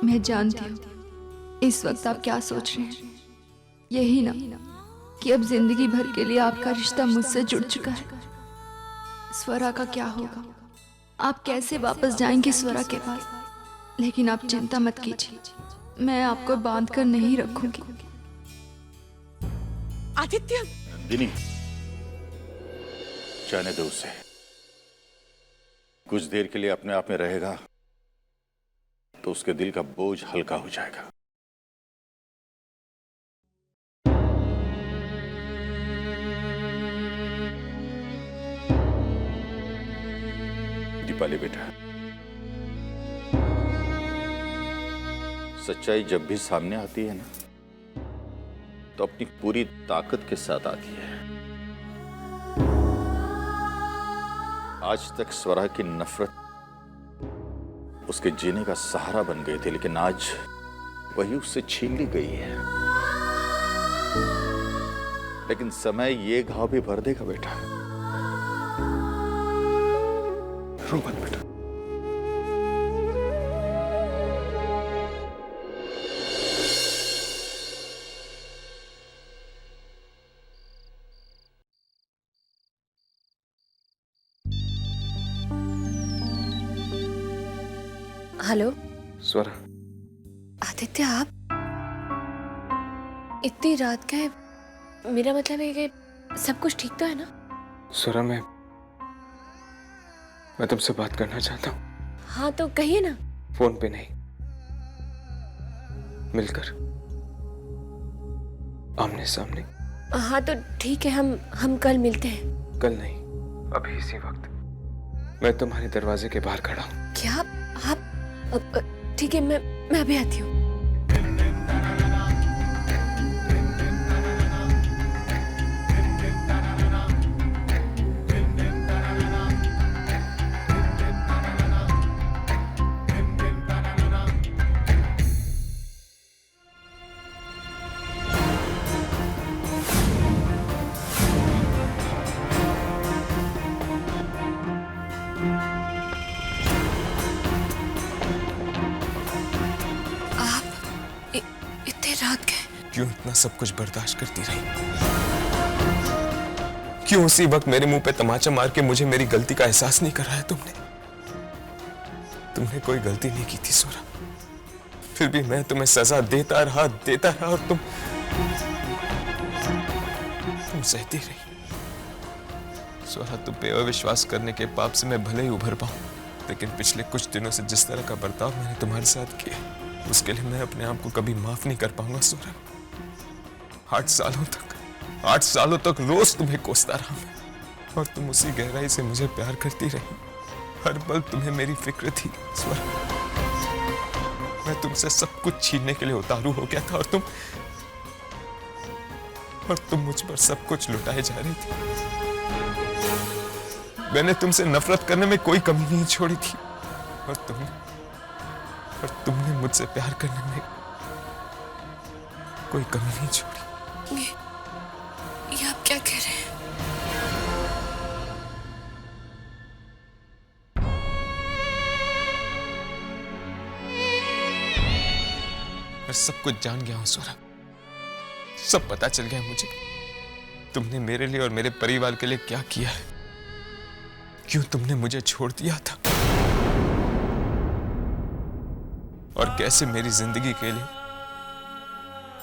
मैं जानती हूँ इस वक्त आप क्या सोच रहे हैं। यही ना कि अब जिंदगी भर के लिए आपका रिश्ता मुझसे जुड़ चुका है। स्वरा का क्या होगा, आप कैसे वापस जाएंगे स्वरा के पास। लेकिन आप चिंता मत कीजिए, मैं आपको बांध कर नहीं रखूंगी। आदित्य, नंदिनी, जाने दो उसे। कुछ देर के लिए अपने आप में रहेगा तो उसके दिल का बोझ हल्का हो जाएगा। दीपाली बेटा, सच्चाई जब भी सामने आती है ना तो अपनी पूरी ताकत के साथ आती है। आज तक स्वरा की नफरत उसके जीने का सहारा बन गई थी, लेकिन आज वही उससे छीन ली गई है। लेकिन समय ये घाव भी भर देगा बेटा। रो मत बेटा। हेलो स्वरा, आदित्य, आप इतनी रात का है। मेरा मतलब है कि सब कुछ ठीक तो है ना? स्वरा, मैं तुमसे बात करना चाहता हूँ। हाँ तो कहिए ना। फोन पे नहीं, मिलकर, आमने सामने। हाँ तो ठीक है, हम कल मिलते हैं। कल नहीं, अभी इसी वक्त मैं तुम्हारे दरवाजे के बाहर खड़ा हूँ। क्या आप ठीक है, मैं अभी आती हूँ। रात के क्यों इतना सब कुछ बर्दाश्त करती रही? क्यों उसी वक्त मेरे मुंह पे तमाचा मार के मुझे मेरी गलती का एहसास नहीं कराया तुमने? तुमने कोई गलती नहीं की थी स्वरा, फिर भी मैं तुम्हें सजा देता रहा और तुम सहती रही। स्वरा, तुम पे अविश्वास करने के पाप से मैं भले ही उभर पाऊं, लेकिन पिछले कुछ दिनों से जिस तरह का बर्ताव मैंने तुम्हारे साथ किया, उसके लिए मैं अपने आप को कभी माफ नहीं कर पाऊंगा स्वरा। 8 सालों तक रोज तुम्हें कोसता रहा मैं, और तुम उसी गहराई से मुझे प्यार करती रही। हर पल तुम्हें मेरी फिक्र थी स्वरा। मैं तुमसे सब कुछ छीनने के लिए उतारू हो गया था, और तुम मुझ पर सब कुछ लुटाए जा रही थी। मैंने तुमसे नफरत करने में कोई कमी नहीं छोड़ी थी, और तुमने मुझसे प्यार करने में कोई कमी नहीं छोड़ी। ये आप क्या कह रहे हैं? मैं सब कुछ जान गया हूं स्वरा, सब पता चल गया मुझे। तुमने मेरे लिए और मेरे परिवार के लिए क्या किया है, क्यों तुमने मुझे छोड़ दिया था, और कैसे मेरी जिंदगी के लिए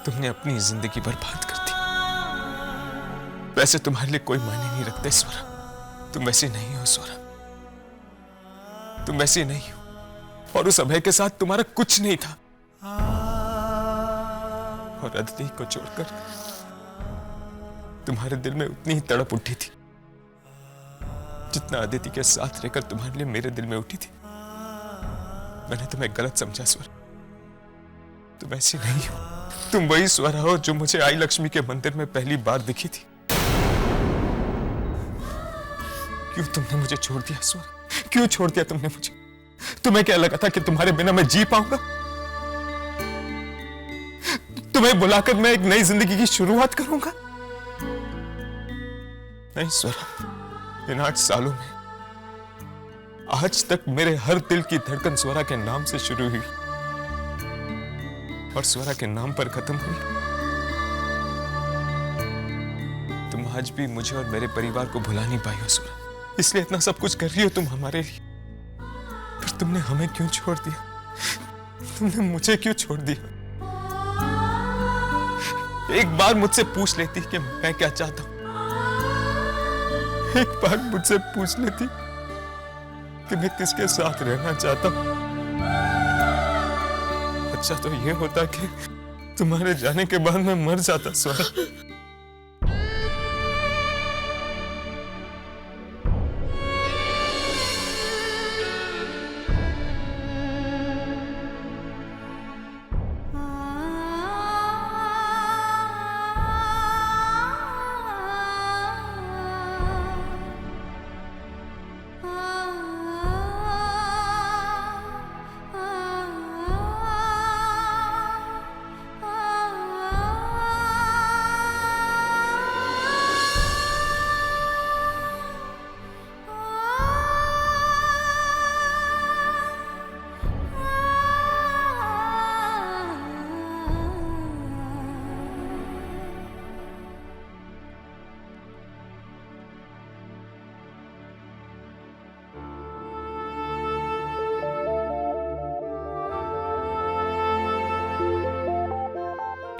तुमने अपनी जिंदगी बर्बाद कर दी। वैसे तुम्हारे लिए कोई मायने नहीं रखते स्वरा, तुम वैसी नहीं हो स्वरा, तुम वैसी नहीं हो, और उस अभय के साथ तुम्हारा कुछ नहीं था। और अदिति को छोड़कर तुम्हारे दिल में उतनी ही तड़प उठी थी जितना अदिति के साथ रहकर तुम्हारे लिए मेरे दिल में उठी थी। मैंने तुम्हें गलत समझा स्वरा, तुम ऐसी नहीं हो। तुम वही स्वरा हो जो मुझे आई लक्ष्मी के मंदिर में पहली बार दिखी थी। क्यों तुमने मुझे छोड़ दिया स्वरा, क्यों छोड़ दिया तुमने मुझे? तुम्हें क्या लगा था कि तुम्हारे बिना मैं जी पाऊंगा? तुम्हें बुलाकर मैं एक नई जिंदगी की शुरुआत करूंगा? नहीं स्वरा, इन 8 सालों में आज तक मेरे हर दिल की धड़कन स्वरा के नाम से शुरू हुई, और स्वरा के नाम पर खत्म हुई। तुम आज भी मुझे और मेरे परिवार को भुला नहीं पाई हो स्वरा, इसलिए इतना सब कुछ कर रही हो तुम हमारे लिए। पर तुमने हमें क्यों छोड़ दिया? तुमने मुझे क्यों छोड़ दिया? एक बार मुझसे पूछ लेती कि मैं क्या चाहता हूं। एक बार मुझसे पूछ लेती कि मैं किसके साथ रहना चाहता हूं। अच्छा तो ये होता कि तुम्हारे जाने के बाद मैं मर जाता स्वरा।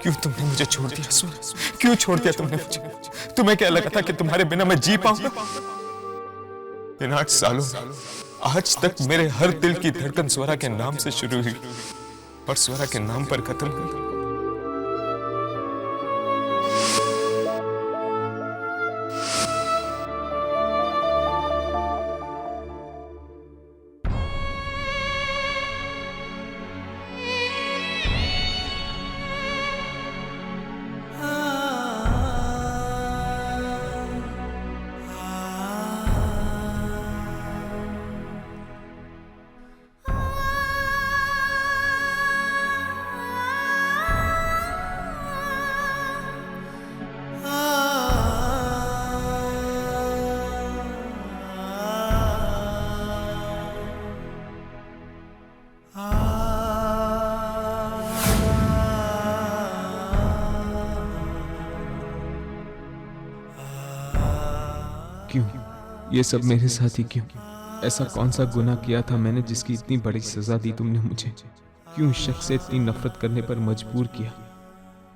क्यों तुमने मुझे छोड़ दिया स्वरा? क्यों छोड़ दिया तुमने मुझे? तुम्हें क्या लगा था कि तुम्हारे बिना मैं जी पाऊंगा? इन 8 सालों में आज तक मेरे हर दिल की धड़कन स्वरा के नाम से शुरू हुई और स्वरा के नाम पर खत्म हुई। क्यों ये सब मेरे साथ ही? क्यों? ऐसा कौन सा गुनाह किया था मैंने जिसकी इतनी बड़ी सजा दी तुमने मुझे? क्यों इस शख्स से इतनी नफरत करने पर मजबूर किया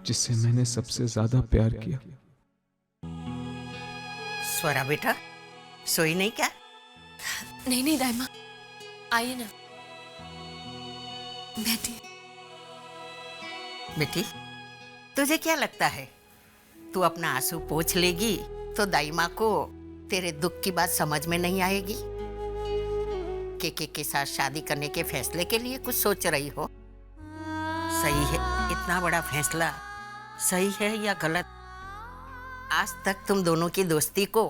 जिससे मैंने सबसे ज्यादा प्यार किया? स्वरा बेटा, सोई नहीं क्या? नहीं नहीं दाइमा, आइए ना, बैठिए। बेटी, तुझे क्या लगता है तू अपना आंसू पोंछ लेगी तो दाइमा को तेरे दुख की बात समझ में नहीं आएगी? के साथ शादी करने के फैसले के लिए कुछ सोच रही हो? सही है, इतना बड़ा फैसला सही है या गलत? आज तक तुम दोनों की दोस्ती को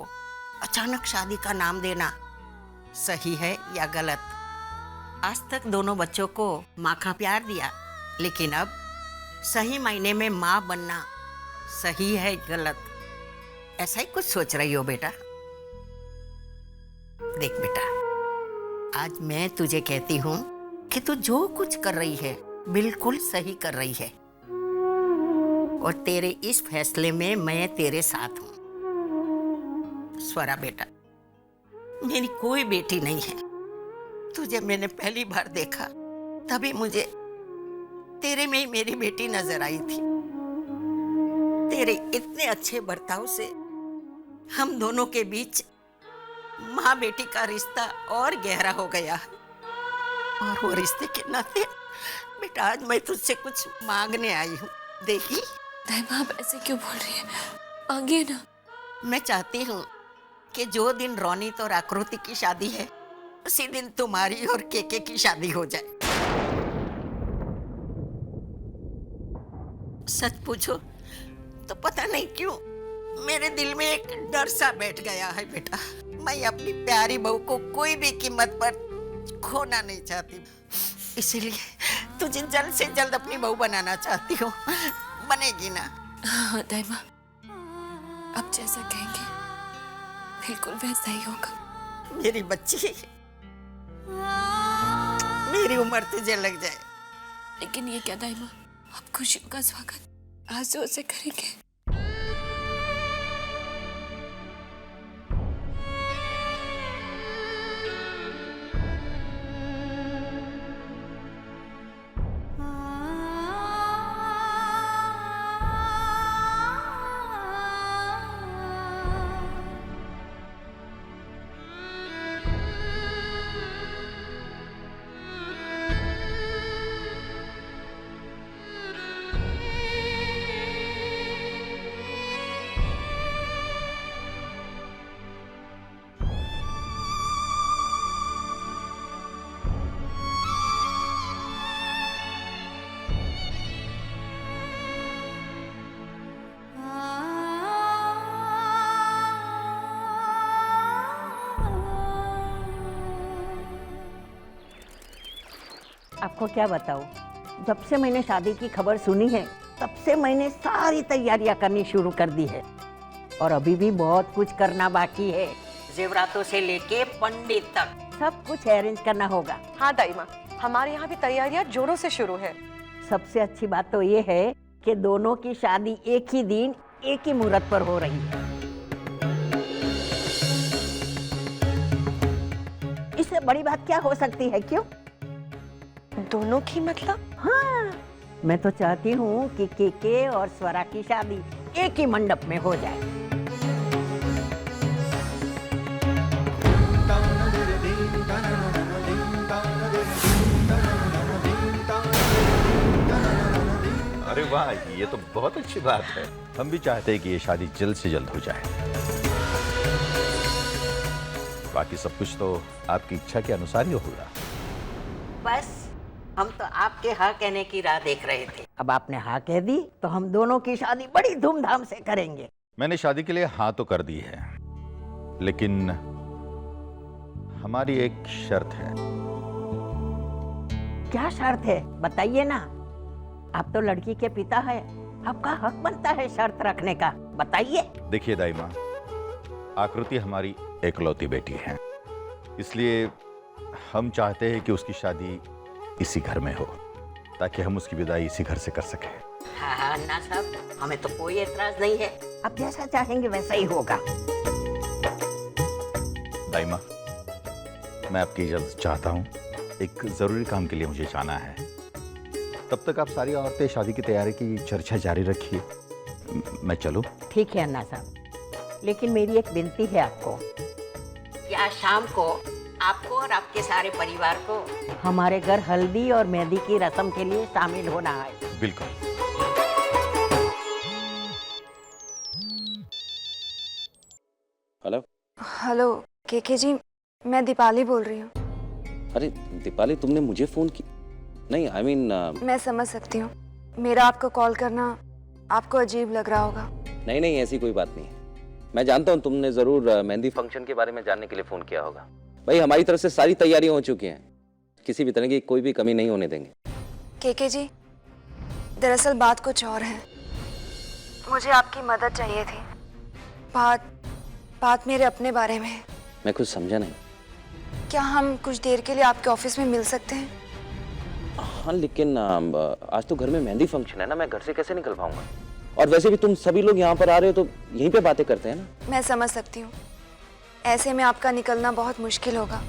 अचानक शादी का नाम देना सही है या गलत? आज तक दोनों बच्चों को माँ का प्यार दिया, लेकिन अब सही मायने में माँ बनना सही है गलत? ऐसा ही कुछ सोच रही हो बेटा? देख बेटा, आज मैं तुझे कहती हूँ कि तू जो कुछ कर रही है बिल्कुल सही कर रही है, और तेरे इस फैसले में मैं तेरे साथ हूँ। स्वरा बेटा, मेरी कोई बेटी नहीं है। तुझे मैंने पहली बार देखा तभी मुझे तेरे में ही मेरी बेटी नजर आई थी। तेरे इतने अच्छे बर्ताव से हम दोनों के बीच माँ बेटी का रिश्ता और गहरा हो गया है, और वो रिश्ते के नाते बेटा आज मैं तुझसे कुछ मांगने आई हूँ। देखी दाइमा, आप ऐसे क्यों बोल रही हैं? मांगिए ना। मैं चाहती हूँ कि जो दिन रोनित और आकृति की शादी है उसी दिन तुम्हारी और केके की शादी हो जाए। सच पूछो तो पता नहीं क्यों मेरे दिल में एक डर सा बैठ गया है बेटा। मैं अपनी प्यारी बहू को कोई भी कीमत पर खोना नहीं चाहती, इसीलिए तुझे जल्द से जल्द अपनी बहू बनाना चाहती हूँ। बनेगी ना? हाँ दाइमा, आप जैसा कहेंगे बिल्कुल वैसा ही होगा। मेरी बच्ची, मेरी उम्र तुझे लग जाए। लेकिन ये क्या दाइमा, अब खुशियों का स्वागत आंसुओं से करेंगे। आपको क्या बताऊं, जब से मैंने शादी की खबर सुनी है तब से मैंने सारी तैयारियां करनी शुरू कर दी है और अभी भी बहुत कुछ करना बाकी है। जेवरातों से लेके पंडित तक सब कुछ अरेंज करना होगा। हाँ दाई माँ, हमारे यहाँ भी तैयारियां जोरों से शुरू है। सबसे अच्छी बात तो ये है कि दोनों की शादी एक ही दिन एक ही मुहूर्त पर हो रही है। इससे बड़ी बात क्या हो सकती है, क्यों? दोनों की मतलब? हाँ, मैं तो चाहती हूँ कि केके और स्वरा की शादी एक ही मंडप में हो जाए। अरे वाह, ये तो बहुत अच्छी बात है। हम भी चाहते हैं कि ये शादी जल्द से जल्द हो जाए। बाकी सब कुछ तो आपकी इच्छा के अनुसार ही होगा। बस हम तो आपके हाँ कहने की राह देख रहे थे। अब आपने हाँ कह दी तो हम दोनों की शादी बड़ी धूमधाम से करेंगे। मैंने शादी के लिए हाँ तो कर दी है, लेकिन हमारी एक शर्त है। क्या शर्त है, बताइए ना। आप तो लड़की के पिता हैं, आपका हक बनता है शर्त रखने का, बताइए। देखिए दाई माँ, आकृति हमारी एकलौती बेटी है, इसलिए हम चाहते हैं कि उसकी शादी इसी घर में हो, ताकि हम उसकी विदाई इसी घर से कर सकें। हाँ अन्ना साहब, हमें तो कोई एतराज नहीं है। आप जैसा चाहेंगे वैसा ही होगा। दाई माँ, मैं आपकी इजाजत चाहता हूँ। एक जरूरी काम के लिए मुझे जाना है। तब तक आप सारी औरतें शादी की तैयारी की चर्चा जारी रखिए। मैं चलूं? ठीक है अन्ना साहब, लेकिन मेरी एक विनती है आपको कि आज शाम को आपको और आपके सारे परिवार को हमारे घर हल्दी और मेहंदी की रस्म के लिए शामिल होना है। बिल्कुल। हेलो हेलो केके जी, मैं दीपाली बोल रही हूँ। अरे दीपाली, तुमने मुझे फोन की? नहीं, आई मीन मैं समझ सकती हूँ, मेरा आपको कॉल करना आपको अजीब लग रहा होगा। नहीं नहीं, ऐसी कोई बात नहीं है। मैं जानता हूँ तुमने जरूर मेहंदी फंक्शन के बारे में जानने के लिए फोन किया होगा। भाई, हमारी तरफ से सारी तैयारियां हो चुकी हैं, किसी भी तरह की कोई भी कमी नहीं होने देंगे। केके जी, दरअसल बात कुछ और है। मुझे आपकी मदद चाहिए थी। बात मेरे अपने बारे में है। मैं कुछ समझा नहीं। क्या हम कुछ देर के लिए आपके ऑफिस में मिल सकते हैं? हाँ, लेकिन आज तो घर में मेहंदी फंक्शन है ना, मैं घर से कैसे निकल पाऊंगा? और वैसे भी तुम सभी लोग यहाँ पर आ रहे हो तो यहीं पे बातें करते हैं ना। मैं समझ सकती हूँ, ऐसे में आपका निकलना बहुत मुश्किल होगा,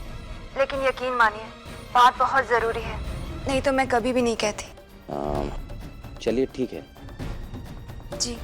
लेकिन यकीन मानिए बात बहुत ज़रूरी है, नहीं तो मैं कभी भी नहीं कहती। चलिए ठीक है। जी।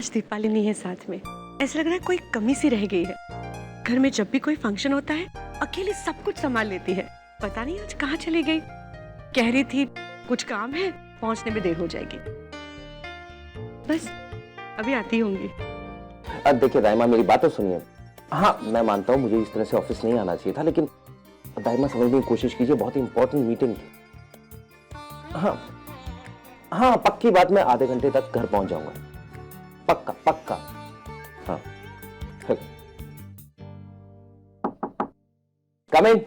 आज दीपाली नहीं है साथ में, ऐसा लग रहा है कोई कमी सी रह गई है। घर में जब भी कोई फंक्शन होता है अकेली सब कुछ संभाल लेती है। पता नहीं आज कहाँ चली गई। कह रही थी कुछ काम है, पहुंचने में देर हो जाएगी। बस अभी आती होंगी। अब देखिए दाइमा, मेरी बात तो सुनिए। हाँ, मैं मानता हूँ मुझे इस तरह से ऑफिस नहीं आना चाहिए था, लेकिन दाइमा समझने की कोशिश कीजिए, बहुत ही इंपॉर्टेंट मीटिंग थी। हाँ हाँ, पक्की बात, मैं आधे घंटे तक घर पहुंच जाऊंगा। पक्का पक्का। हाँ, कम इन।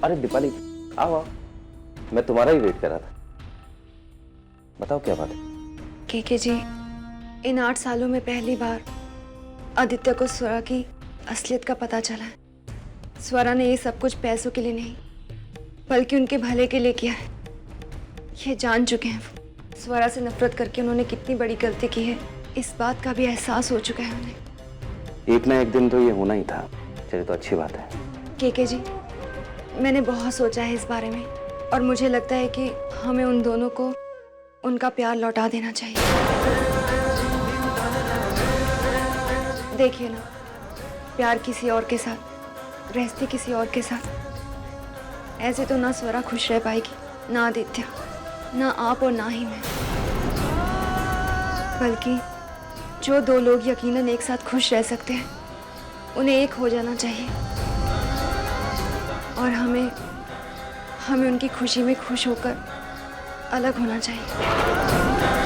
अरे दीपाली, आओ आओ, मैं तुम्हारा ही वेट कर रहा था। बताओ क्या बात है? केके जी, इन 8 सालों में पहली बार आदित्य को स्वरा की असलियत का पता चला है। स्वरा ने ये सब कुछ पैसों के लिए नहीं, बल्कि उनके भले के लिए किया है। ये जान चुके हैं वो। स्वरा से नफरत करके उन्होंने कितनी बड़ी गलती की है, इस बात का भी एहसास हो चुका है उन्हें। एक ना एक दिन तो ये होना ही था। चलिए, तो अच्छी बात है। केके जी, मैंने बहुत सोचा है इस बारे में, और मुझे लगता है कि हमें उन दोनों को उनका प्यार लौटा देना चाहिए। देखिए ना, प्यार किसी और के साथ, रहस्ती किसी और के साथ। ऐसे तो ना स्वरा खुश रह पाएगी, ना आदित्य, ना आप और ना ही मैं। बल्कि जो दो लोग यकीनन एक साथ खुश रह सकते हैं, उन्हें एक हो जाना चाहिए। और हमें उनकी खुशी में खुश होकर अलग होना चाहिए।